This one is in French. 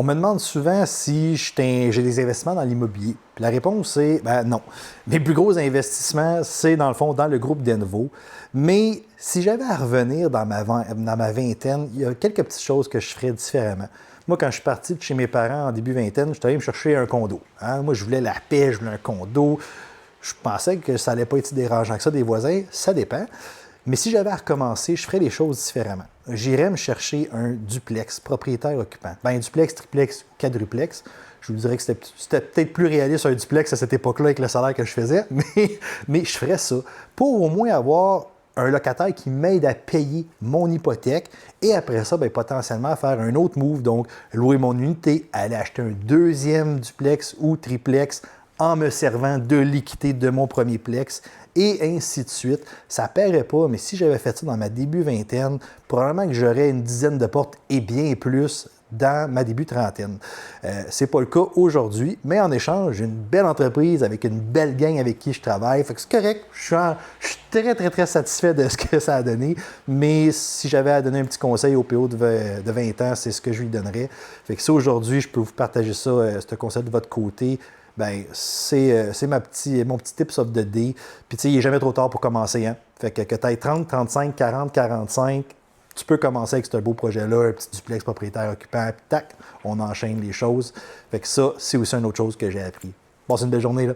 On me demande souvent si j'ai des investissements dans l'immobilier. Puis la réponse est ben non. Mes plus gros investissements, c'est dans le fond dans le groupe d'Envo. Mais si j'avais à revenir dans ma vingtaine, il y a quelques petites choses que je ferais différemment. Moi, quand je suis parti de chez mes parents en début vingtaine, je suis allé me chercher un condo. Hein? Moi, je voulais la paix, je voulais un condo. Je pensais que ça n'allait pas être dérangeant que ça des voisins. Ça dépend. Mais si j'avais à recommencer, je ferais les choses différemment. J'irais me chercher un duplex, propriétaire occupant. Ben, un duplex, triplex, quadruplex. Je vous dirais que c'était peut-être plus réaliste un duplex à cette époque-là avec le salaire que je faisais, mais je ferais ça pour au moins avoir un locataire qui m'aide à payer mon hypothèque et après ça, ben, potentiellement faire un autre move, donc louer mon unité, aller acheter un deuxième duplex ou triplex en me servant de l'équité de mon premier plex et ainsi de suite. Ça ne paierait pas, mais si j'avais fait ça dans ma début vingtaine, probablement que j'aurais une dizaine de portes et bien plus dans ma début trentaine. C'est pas le cas aujourd'hui, mais en échange, j'ai une belle entreprise avec une belle gang avec qui je travaille. Fait que c'est correct. Je suis très, très, très satisfait de ce que ça a donné. Mais si j'avais à donner un petit conseil au PO de 20 ans, c'est ce que je lui donnerais. Fait que si aujourd'hui, je peux vous partager ça, ce conseil de votre côté, ben c'est mon petit tips of the day. Puis tu sais, il n'est jamais trop tard pour commencer. Hein? Fait que tu aies 30, 35, 40, 45, tu peux commencer avec ce beau projet-là, un petit duplex propriétaire occupant, puis tac, on enchaîne les choses. Fait que ça, c'est aussi une autre chose que j'ai appris. Bon, c'est une belle journée, là.